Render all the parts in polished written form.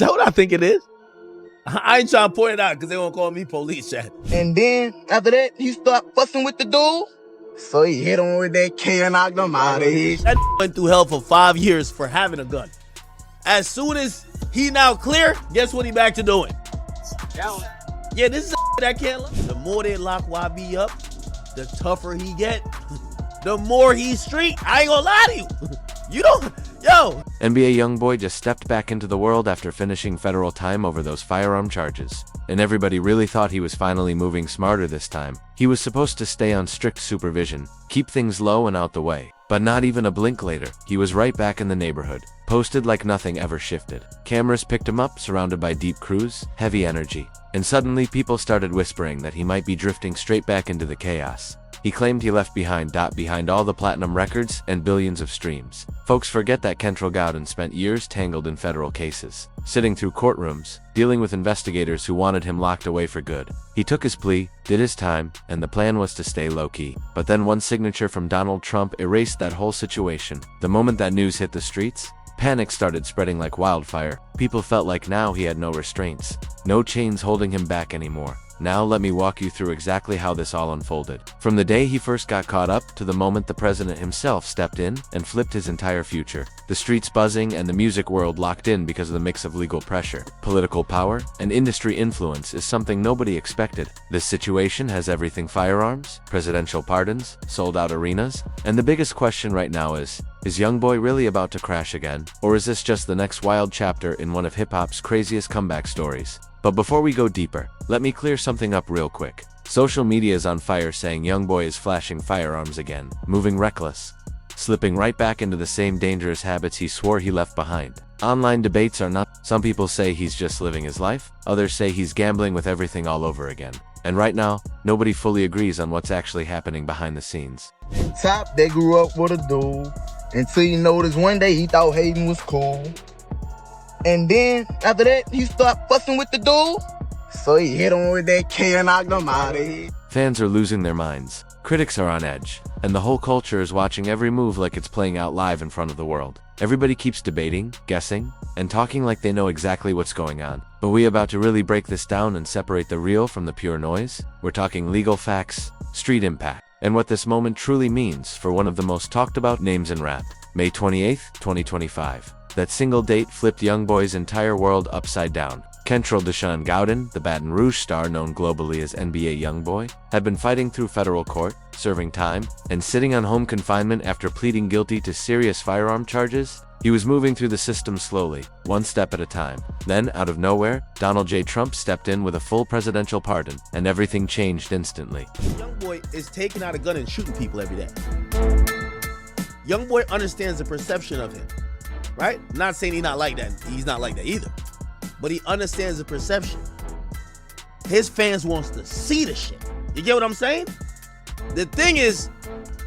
that what I think it is? I ain't trying to point it out because they won't call me police, chat. And then, after that, he start fussing with the dude. So he hit him with that K and knocked him out of here. That went through hell for 5 years for having a gun. As soon as he now clear, guess what he back to doing? Yeah, this is that can't look. The more they lock YB up, the tougher he get. The more he's street. I ain't gonna lie to you. You don't, yo. NBA YoungBoy just stepped back into the world after finishing federal time over those firearm charges. And everybody really thought he was finally moving smarter this time. He was supposed to stay on strict supervision, keep things low and out the way. But not even a blink later, he was right back in the neighborhood, posted like nothing ever shifted. Cameras picked him up, surrounded by deep crews, heavy energy. And suddenly people started whispering that he might be drifting straight back into the chaos. He claimed he left behind all the platinum records and billions of streams. Folks forget that Kentrell Gowden spent years tangled in federal cases, sitting through courtrooms, dealing with investigators who wanted him locked away for good. He took his plea, did his time, and the plan was to stay low-key. But then one signature from Donald Trump erased that whole situation. The moment that news hit the streets, panic started spreading like wildfire. People felt like now he had no restraints, no chains holding him back anymore. Now let me walk you through exactly how this all unfolded. From the day he first got caught up to the moment the president himself stepped in and flipped his entire future. The streets buzzing and the music world locked in because of the mix of legal pressure, political power, and industry influence is something nobody expected. This situation has everything: firearms, presidential pardons, sold-out arenas, and the biggest question right now is YoungBoy really about to crash again? Or is this just the next wild chapter in one of hip-hop's craziest comeback stories? But before we go deeper, let me clear something up real quick. Social media is on fire saying YoungBoy is flashing firearms again, moving reckless, slipping right back into the same dangerous habits he swore he left behind. Online debates are not. Some people say he's just living his life, others say he's gambling with everything all over again. And right now, nobody fully agrees on what's actually happening behind the scenes. Top, they grew up with a dude, until you notice one day he thought Hayden was cool. And then, after that, he start fussing with the dude. So he hit him with that K and knocked him out of here. Fans are losing their minds. Critics are on edge. And the whole culture is watching every move like it's playing out live in front of the world. Everybody keeps debating, guessing, and talking like they know exactly what's going on. But we about to really break this down and separate the real from the pure noise. We're talking legal facts, street impact, and what this moment truly means for one of the most talked about names in rap. May 28th, 2025. That single date flipped YoungBoy's entire world upside down. Kentrell Deshaun Gowden, the Baton Rouge star known globally as NBA YoungBoy, had been fighting through federal court, serving time, and sitting on home confinement after pleading guilty to serious firearm charges. He was moving through the system slowly, one step at a time. Then, out of nowhere, Donald J. Trump stepped in with a full presidential pardon, and everything changed instantly. YoungBoy is taking out a gun and shooting people every day. YoungBoy understands the perception of him. Right? Not saying he's not like that. He's not like that either. But he understands the perception. His fans wants to see the shit. You get what I'm saying? The thing is,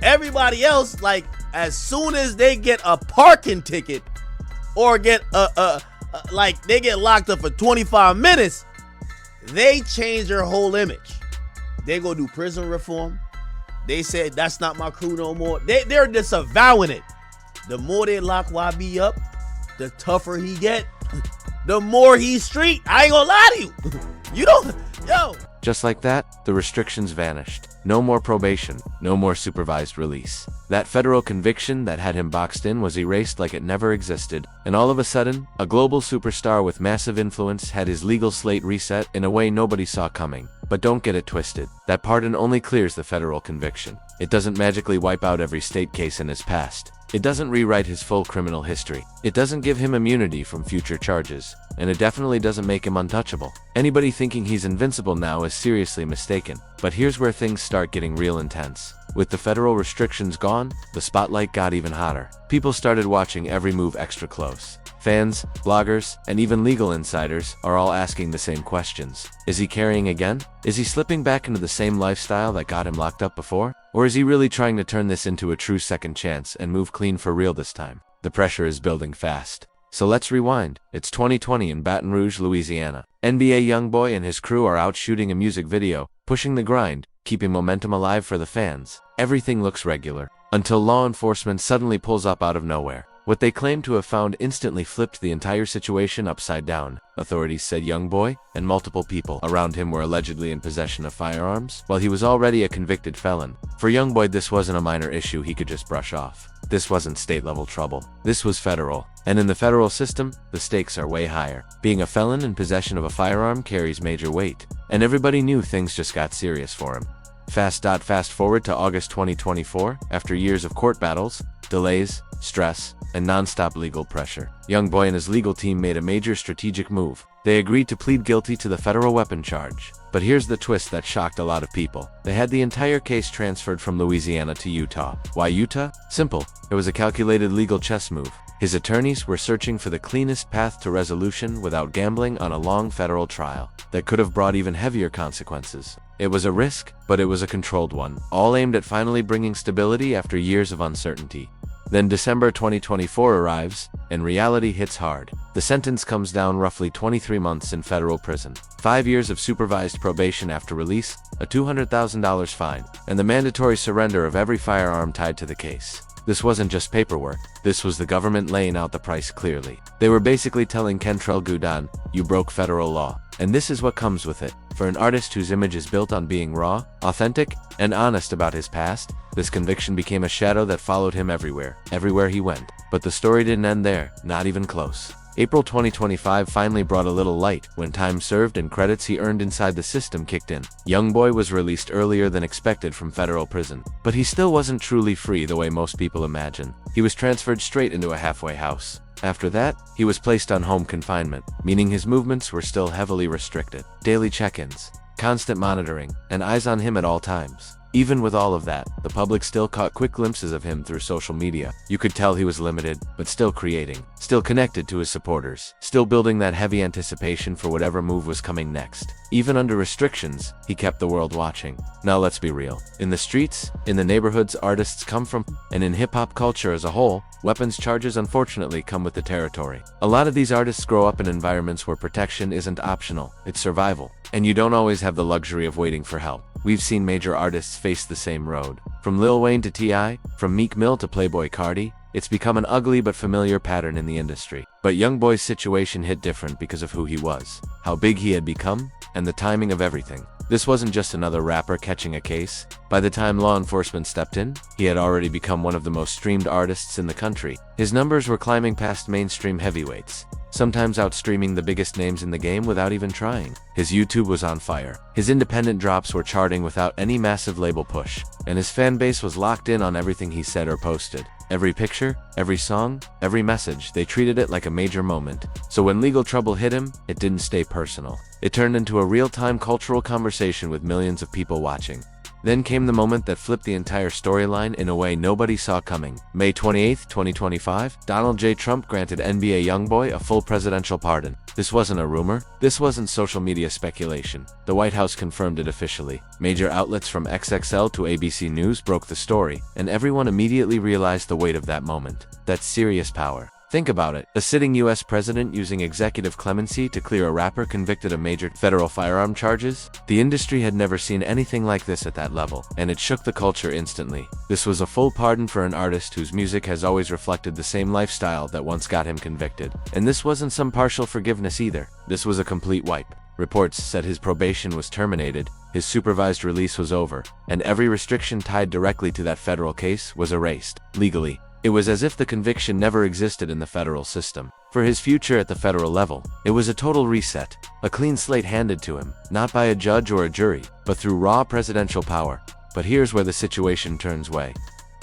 everybody else, like, as soon as they get a parking ticket or get like they get locked up for 25 minutes, they change their whole image. They go do prison reform. They said that's not my crew no more. They're disavowing it. The more they lock YB up, the tougher he get. The more he's street. I ain't gonna lie to you. You don't, yo. Just like that, the restrictions vanished. No more probation, no more supervised release. That federal conviction that had him boxed in was erased like it never existed. And all of a sudden, a global superstar with massive influence had his legal slate reset in a way nobody saw coming. But don't get it twisted. That pardon only clears the federal conviction. It doesn't magically wipe out every state case in his past. It doesn't rewrite his full criminal history. It doesn't give him immunity from future charges. And it definitely doesn't make him untouchable. Anybody thinking he's invincible now is seriously mistaken. But here's where things start getting real intense. With the federal restrictions gone, the spotlight got even hotter. People started watching every move extra close. Fans, bloggers, and even legal insiders are all asking the same questions. Is he carrying again? Is he slipping back into the same lifestyle that got him locked up before? Or is he really trying to turn this into a true second chance and move clean for real this time? The pressure is building fast. So let's rewind. It's 2020 in Baton Rouge, Louisiana. NBA YoungBoy and his crew are out shooting a music video, pushing the grind, keeping momentum alive for the fans. Everything looks regular, until law enforcement suddenly pulls up out of nowhere. What they claimed to have found instantly flipped the entire situation upside down. Authorities said YoungBoy and multiple people around him were allegedly in possession of firearms, while he was already a convicted felon. For YoungBoy, this wasn't a minor issue he could just brush off. This wasn't state-level trouble. This was federal. And in the federal system, the stakes are way higher. Being a felon in possession of a firearm carries major weight. And everybody knew things just got serious for him. Fast forward to August 2024, after years of court battles, delays, stress, and non-stop legal pressure. YoungBoy and his legal team made a major strategic move. They agreed to plead guilty to the federal weapon charge. But here's the twist that shocked a lot of people. They had the entire case transferred from Louisiana to Utah. Why Utah? Simple. It was a calculated legal chess move. His attorneys were searching for the cleanest path to resolution without gambling on a long federal trial that could have brought even heavier consequences. It was a risk, but it was a controlled one, all aimed at finally bringing stability after years of uncertainty. Then December 2024 arrives, and reality hits hard. The sentence comes down roughly 23 months in federal prison, 5 years of supervised probation after release, a $200,000 fine, and the mandatory surrender of every firearm tied to the case. This wasn't just paperwork. This was the government laying out the price clearly. They were basically telling Kentrell Gudan, you broke federal law. And this is what comes with it. For an artist whose image is built on being raw, authentic, and honest about his past, this conviction became a shadow that followed him everywhere he went. But the story didn't end there, not even close. April 2025 finally brought a little light when time served and credits he earned inside the system kicked in. YoungBoy was released earlier than expected from federal prison, but he still wasn't truly free the way most people imagine. He was transferred straight into a halfway house. After that, he was placed on home confinement, meaning his movements were still heavily restricted. Daily check-ins, constant monitoring, and eyes on him at all times. Even with all of that, the public still caught quick glimpses of him through social media. You could tell he was limited, but still creating, still connected to his supporters, still building that heavy anticipation for whatever move was coming next. Even under restrictions, he kept the world watching. Now let's be real. In the streets, in the neighborhoods artists come from, and in hip-hop culture as a whole, weapons charges unfortunately come with the territory. A lot of these artists grow up in environments where protection isn't optional, it's survival. And you don't always have the luxury of waiting for help. We've seen major artists face the same road. From Lil Wayne to T.I., from Meek Mill to Playboi Carti, it's become an ugly but familiar pattern in the industry. But YoungBoy's situation hit different because of who he was, how big he had become, and the timing of everything. This wasn't just another rapper catching a case. By the time law enforcement stepped in, he had already become one of the most streamed artists in the country. His numbers were climbing past mainstream heavyweights, sometimes outstreaming the biggest names in the game without even trying. His YouTube was on fire. His independent drops were charting without any massive label push, and his fan base was locked in on everything he said or posted. Every picture, every song, every message, they treated it like a major moment. So when legal trouble hit him, it didn't stay personal. It turned into a real-time cultural conversation with millions of people watching. Then came the moment that flipped the entire storyline in a way nobody saw coming. May 28, 2025, Donald J. Trump granted NBA YoungBoy a full presidential pardon. This wasn't a rumor. This wasn't social media speculation. The White House confirmed it officially. Major outlets from XXL to ABC News broke the story, and everyone immediately realized the weight of that moment. That's serious power. Think about it. A sitting US president using executive clemency to clear a rapper convicted of major federal firearm charges? The industry had never seen anything like this at that level, and it shook the culture instantly. This was a full pardon for an artist whose music has always reflected the same lifestyle that once got him convicted. And this wasn't some partial forgiveness either. This was a complete wipe. Reports said his probation was terminated, his supervised release was over, and every restriction tied directly to that federal case was erased, legally. It was as if the conviction never existed in the federal system. For his future at the federal level, it was a total reset, a clean slate handed to him, not by a judge or a jury, but through raw presidential power. But here's where the situation turns way.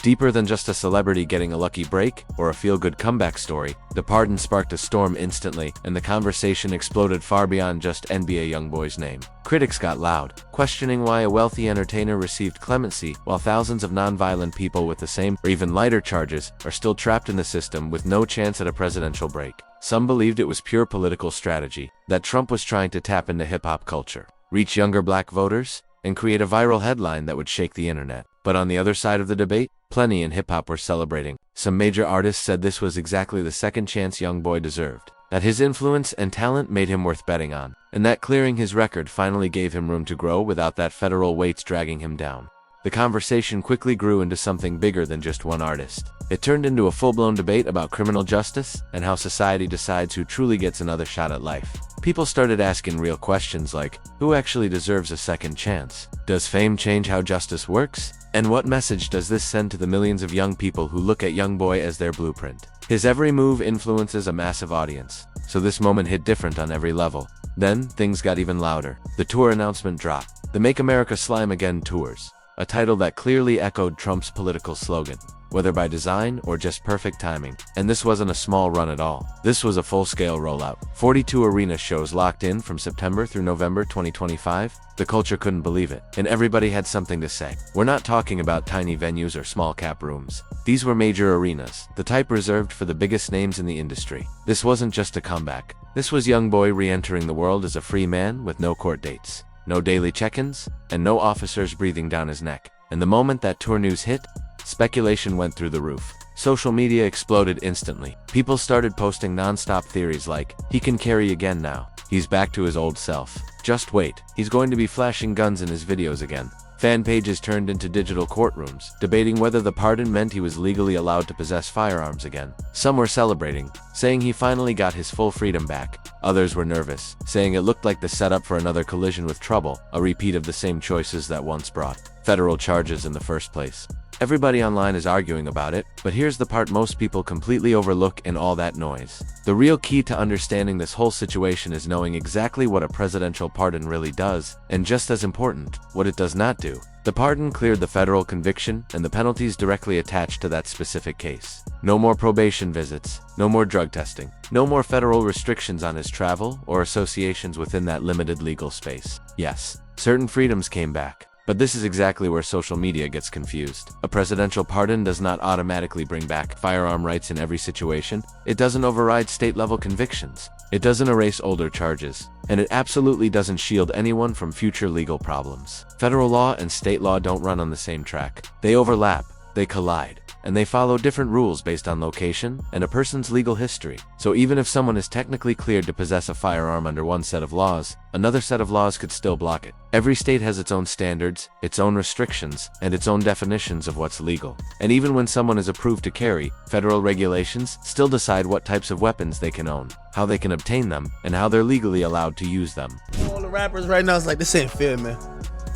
Deeper than just a celebrity getting a lucky break or a feel-good comeback story, the pardon sparked a storm instantly, and the conversation exploded far beyond just NBA YoungBoy's name. Critics got loud, questioning why a wealthy entertainer received clemency while thousands of non-violent people with the same or even lighter charges are still trapped in the system with no chance at a presidential break. Some believed it was pure political strategy, that Trump was trying to tap into hip-hop culture, reach younger black voters, and create a viral headline that would shake the internet. But on the other side of the debate, plenty in hip-hop were celebrating. Some major artists said this was exactly the second chance YoungBoy deserved, that his influence and talent made him worth betting on, and that clearing his record finally gave him room to grow without that federal weights dragging him down. the conversation quickly grew into something bigger than just one artist. It turned into a full-blown debate about criminal justice and how society decides who truly gets another shot at life. People started asking real questions like, who actually deserves a second chance? Does fame change how justice works? And what message does this send to the millions of young people who look at YoungBoy as their blueprint? His every move influences a massive audience, so this moment hit different on every level. Then, things got even louder. The tour announcement dropped. The Make America Slime Again tours, a title that clearly echoed Trump's political slogan, whether by design or just perfect timing. And this wasn't a small run at all. This was a full-scale rollout. 42 arena shows locked in from September through November 2025. The culture couldn't believe it, and everybody had something to say. We're not talking about tiny venues or small-cap rooms. These were major arenas, the type reserved for the biggest names in the industry. This wasn't just a comeback. This was YoungBoy re-entering the world as a free man with no court dates, no daily check-ins, and no officers breathing down his neck. And the moment that tour news hit, speculation went through the roof. Social media exploded instantly. People started posting non-stop theories like, he can carry again now. He's back to his old self. Just wait, he's going to be flashing guns in his videos again. Fan pages turned into digital courtrooms, debating whether the pardon meant he was legally allowed to possess firearms again. Some were celebrating, saying he finally got his full freedom back. Others were nervous, saying it looked like the setup for another collision with trouble, a repeat of the same choices that once brought federal charges in the first place. Everybody online is arguing about it, but here's the part most people completely overlook in all that noise. The real key to understanding this whole situation is knowing exactly what a presidential pardon really does, and just as important, what it does not do. The pardon cleared the federal conviction and the penalties directly attached to that specific case. No more probation visits, no more drug testing, no more federal restrictions on his travel or associations within that limited legal space. Yes, certain freedoms came back. But this is exactly where social media gets confused. A presidential pardon does not automatically bring back firearm rights in every situation. It doesn't override state-level convictions. It doesn't erase older charges. And it absolutely doesn't shield anyone from future legal problems. Federal law and state law don't run on the same track. They overlap, they collide, and they follow different rules based on location and a person's legal history. So even if someone is technically cleared to possess a firearm under one set of laws, another set of laws could still block it. Every state has its own standards, its own restrictions, and its own definitions of what's legal. And even when someone is approved to carry, federal regulations still decide what types of weapons they can own, how they can obtain them, and how they're legally allowed to use them. All the rappers right now, it's like, this ain't fair, man.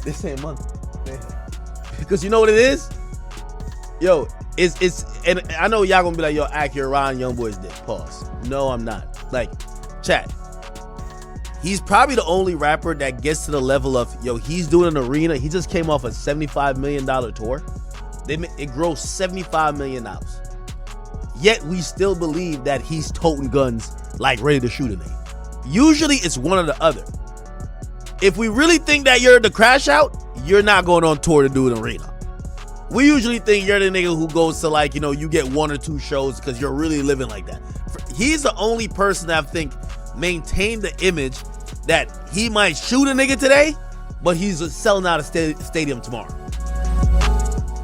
This ain't money, man. Because you know what it is? Yo, it's and I know y'all gonna be like, yo, Ak, you're around YoungBoy's dick. Pause. No, I'm not. Like, chat. He's probably the only rapper that gets to the level of, yo, he's doing an arena. He just came off a $75 million tour. It grossed $75 million. Yet we still believe that he's toting guns like ready to shoot a nigga. Usually it's one or the other. If we really think that you're the crash out, you're not going on tour to do an arena. We usually think you're the nigga who goes to, like, you know, you get one or two shows because you're really living like that. He's the only person that I think maintained the image that he might shoot a nigga today, but he's selling out a stadium tomorrow.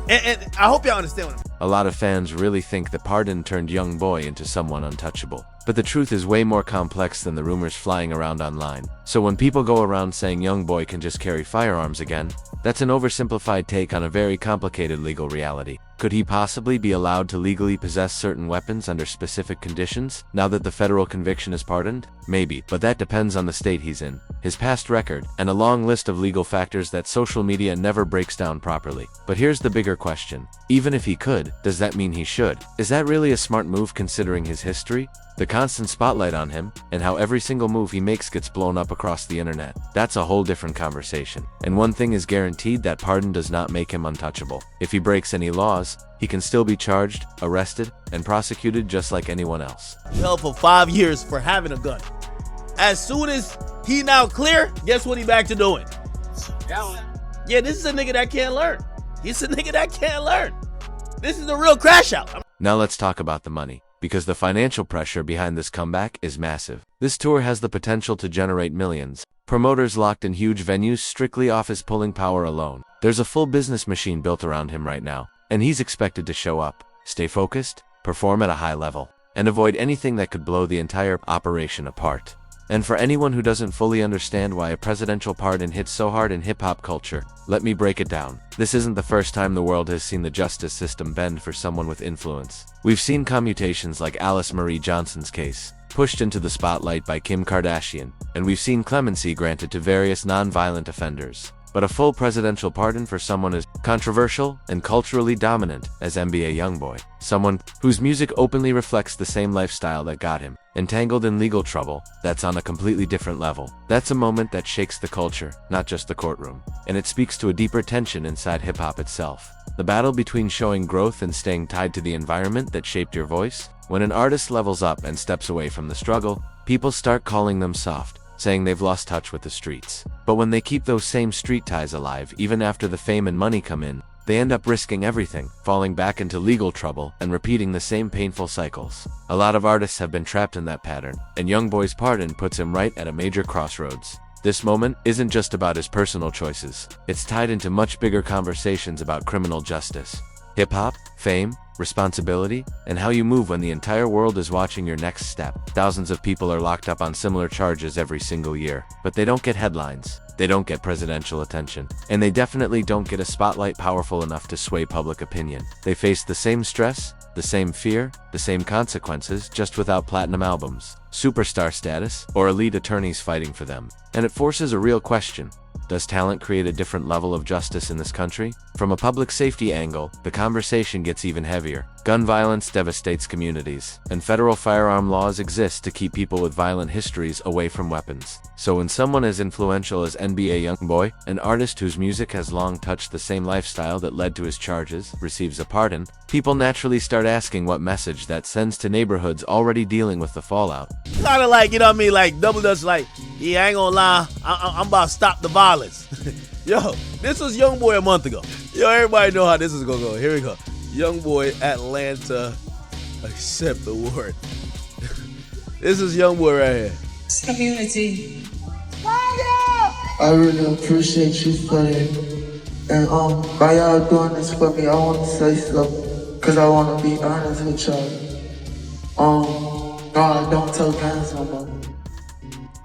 And I hope y'all understand what I'm saying. A lot of fans really think the pardon turned YoungBoy into someone untouchable. But the truth is way more complex than the rumors flying around online. So when people go around saying YoungBoy can just carry firearms again, that's an oversimplified take on a very complicated legal reality. Could he possibly be allowed to legally possess certain weapons under specific conditions now that the federal conviction is pardoned? Maybe, but that depends on the state he's in, his past record, and a long list of legal factors that social media never breaks down properly. But here's the bigger question. Even if he could, does that mean he should? Is that really a smart move considering his history? The constant spotlight on him, and how every single move he makes gets blown up across the internet. That's a whole different conversation. And one thing is guaranteed, that pardon does not make him untouchable. If he breaks any laws, he can still be charged, arrested, and prosecuted just like anyone else. Held for 5 years for having a gun. As soon as he now clear, guess what he back to doing? Yeah, this is a nigga that can't learn. He's a nigga that can't learn. This is the real crash out. Now let's talk about the money, because the financial pressure behind this comeback is massive. This tour has the potential to generate millions. Promoters locked in huge venues strictly off his pulling power alone. There's a full business machine built around him right now, and he's expected to show up, stay focused, perform at a high level, and avoid anything that could blow the entire operation apart. And for anyone who doesn't fully understand why a presidential pardon hits so hard in hip-hop culture, let me break it down. This isn't the first time the world has seen the justice system bend for someone with influence. We've seen commutations like Alice Marie Johnson's case, pushed into the spotlight by Kim Kardashian, and we've seen clemency granted to various non-violent offenders. But a full presidential pardon for someone as controversial and culturally dominant as NBA YoungBoy, someone whose music openly reflects the same lifestyle that got him entangled in legal trouble, that's on a completely different level. That's a moment that shakes the culture, not just the courtroom. And it speaks to a deeper tension inside hip-hop itself. The battle between showing growth and staying tied to the environment that shaped your voice. When an artist levels up and steps away from the struggle, people start calling them soft, saying they've lost touch with the streets. But when they keep those same street ties alive, even after the fame and money come in, they end up risking everything, falling back into legal trouble, and repeating the same painful cycles. A lot of artists have been trapped in that pattern, and YoungBoy's pardon puts him right at a major crossroads. This moment isn't just about his personal choices. It's tied into much bigger conversations about criminal justice, hip-hop, fame, responsibility, and how you move when the entire world is watching your next step. Thousands of people are locked up on similar charges every single year, but they don't get headlines, they don't get presidential attention, and they definitely don't get a spotlight powerful enough to sway public opinion. They face the same stress, the same fear, the same consequences, just without platinum albums, superstar status, or elite attorneys fighting for them. And it forces a real question. Does talent create a different level of justice in this country? From a public safety angle, the conversation gets even heavier. Gun violence devastates communities, and federal firearm laws exist to keep people with violent histories away from weapons. So when someone as influential as NBA YoungBoy, an artist whose music has long touched the same lifestyle that led to his charges, receives a pardon, people naturally start asking what message that sends to neighborhoods already dealing with the fallout. Kind of like, you know what I mean, like Double Dutch, like, yeah, I ain't gonna lie, I'm about to stop the violence. Yo, this was YoungBoy a month ago. Yo, everybody know how this is gonna go. Here we go. YoungBoy, Atlanta, accept the award. This is YoungBoy right here. Community. I really appreciate you for it. And by y'all doing this for me, I want to say something, cause I want to be honest with y'all. No, I don't tell guys no more.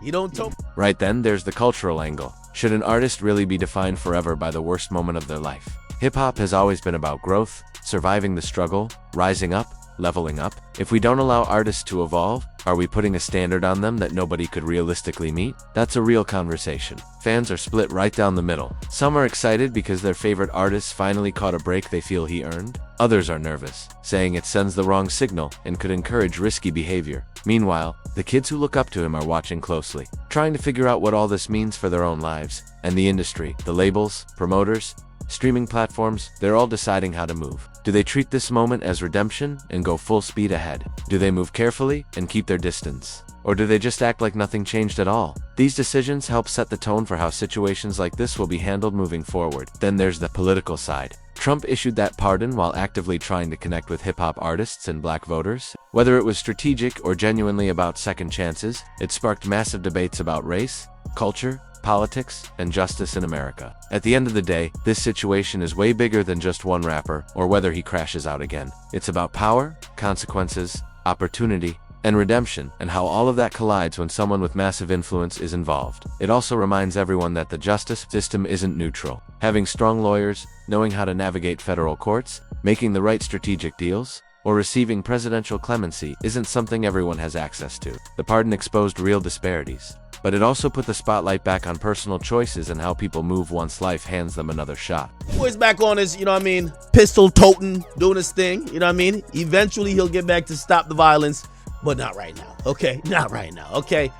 You don't tell. Right then, there's the cultural angle. Should an artist really be defined forever by the worst moment of their life? Hip-hop has always been about growth, surviving the struggle, rising up, leveling up. If we don't allow artists to evolve, are we putting a standard on them that nobody could realistically meet? That's a real conversation. Fans are split right down the middle. Some are excited because their favorite artist finally caught a break they feel he earned. Others are nervous, saying it sends the wrong signal and could encourage risky behavior. Meanwhile, the kids who look up to him are watching closely, trying to figure out what all this means for their own lives. And the industry, the labels, promoters, streaming platforms, they're all deciding how to move. Do they treat this moment as redemption and go full speed ahead? Do they move carefully and keep their distance? Or do they just act like nothing changed at all? These decisions help set the tone for how situations like this will be handled moving forward. Then there's the political side. Trump issued that pardon while actively trying to connect with hip-hop artists and black voters. Whether it was strategic or genuinely about second chances, it sparked massive debates about race, culture, politics, and justice in America. At the end of the day, this situation is way bigger than just one rapper or whether he crashes out again. It's about power, consequences, opportunity, and redemption, and how all of that collides when someone with massive influence is involved. It also reminds everyone that the justice system isn't neutral. Having strong lawyers, knowing how to navigate federal courts, making the right strategic deals, or receiving presidential clemency isn't something everyone has access to. The pardon exposed real disparities, but it also put the spotlight back on personal choices and how people move once life hands them another shot. Boy's back on his, you know what I mean, pistol toting, doing his thing, you know what I mean? Eventually he'll get back to stop the violence, but not right now, okay? Not right now, okay?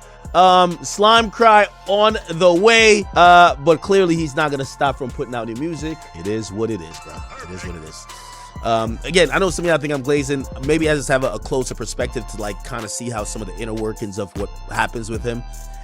Slime Cry on the way, but clearly he's not gonna stop from putting out new music. It is what it is, bro. It is what it is. Again, I know some of y'all think I'm glazing. Maybe I just have a closer perspective to like kind of see how some of the inner workings of what happens with him.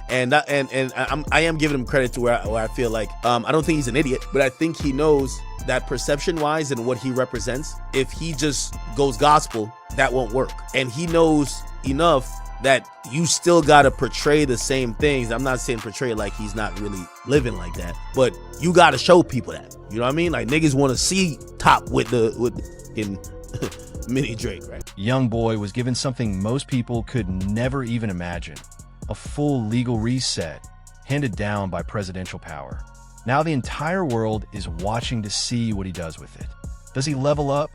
And I am giving him credit to where I feel like I don't think he's an idiot, but I think he knows that perception-wise and what he represents, if he just goes gospel, that won't work. And he knows enough that you still gotta portray the same things. I'm not saying portray like he's not really living like that, but you gotta show people that. You know what I mean? Like niggas want to see Top with in Mini Drake, right? YoungBoy was given something most people could never even imagine. a full legal reset handed down by presidential power. Now the entire world is watching to see what he does with it. Does he level up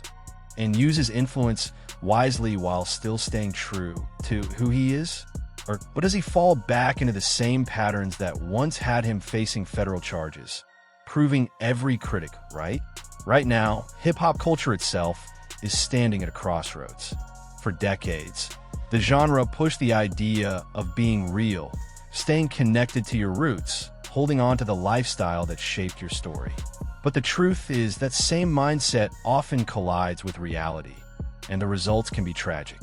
and use his influence wisely while still staying true to who he is? Or does he fall back into the same patterns that once had him facing federal charges, proving every critic right? Right now, hip-hop culture itself is standing at a crossroads. For decades, the genre pushed the idea of being real, staying connected to your roots, holding on to the lifestyle that shaped your story. But the truth is that same mindset often collides with reality, and the results can be tragic.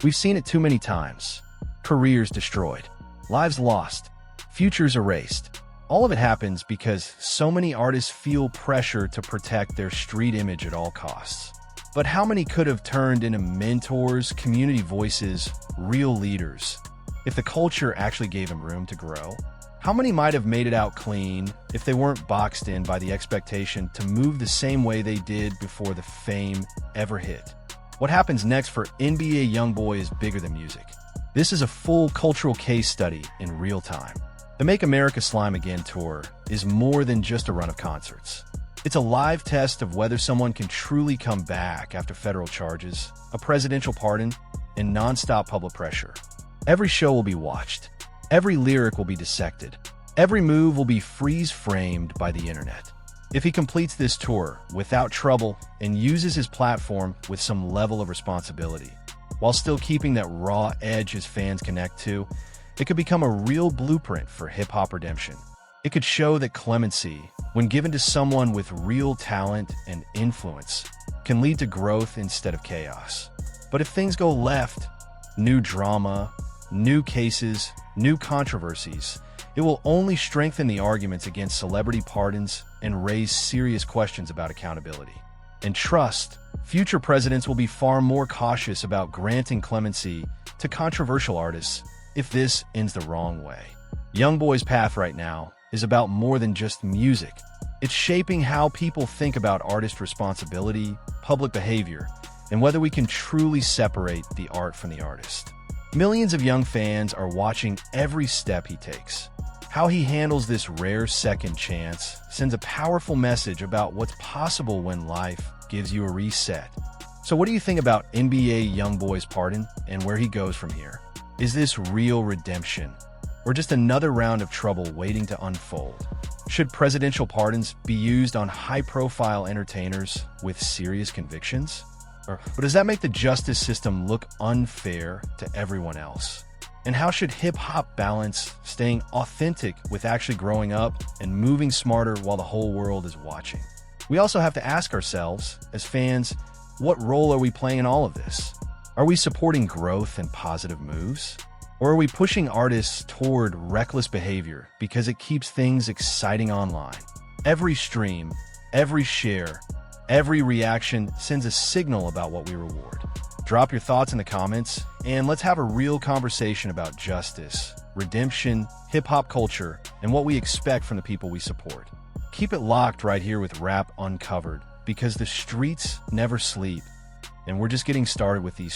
We've seen it too many times. Careers destroyed, lives lost, futures erased. All of it happens because so many artists feel pressure to protect their street image at all costs. But how many could have turned into mentors, community voices, real leaders, if the culture actually gave them room to grow? How many might have made it out clean if they weren't boxed in by the expectation to move the same way they did before the fame ever hit? What happens next for NBA YoungBoy is bigger than music. This is a full cultural case study in real time. The Make America Slime Again tour is more than just a run of concerts. It's a live test of whether someone can truly come back after federal charges, a presidential pardon, and non-stop public pressure. Every show will be watched. Every lyric will be dissected. Every move will be freeze-framed by the internet. If he completes this tour without trouble and uses his platform with some level of responsibility, while still keeping that raw edge his fans connect to, it could become a real blueprint for hip-hop redemption. It could show that clemency, when given to someone with real talent and influence, can lead to growth instead of chaos. But if things go left, new drama, new cases, new controversies, it will only strengthen the arguments against celebrity pardons and raise serious questions about accountability. And trust, future presidents will be far more cautious about granting clemency to controversial artists if this ends the wrong way. YoungBoy's path right now is about more than just music. It's shaping how people think about artist responsibility, public behavior, and whether we can truly separate the art from the artist. Millions of young fans are watching every step he takes. How he handles this rare second chance sends a powerful message about what's possible when life gives you a reset. So what do you think about NBA YoungBoy's pardon and where he goes from here? Is this real redemption, or just another round of trouble waiting to unfold? Should presidential pardons be used on high-profile entertainers with serious convictions? Or does that make the justice system look unfair to everyone else? And how should hip-hop balance staying authentic with actually growing up and moving smarter while the whole world is watching? We also have to ask ourselves, as fans, what role are we playing in all of this? Are we supporting growth and positive moves? Or are we pushing artists toward reckless behavior because it keeps things exciting online? Every stream, every share, every reaction sends a signal about what we reward. Drop your thoughts in the comments, and let's have a real conversation about justice, redemption, hip-hop culture, and what we expect from the people we support. Keep it locked right here with Rap Uncovered, because the streets never sleep, and we're just getting started with these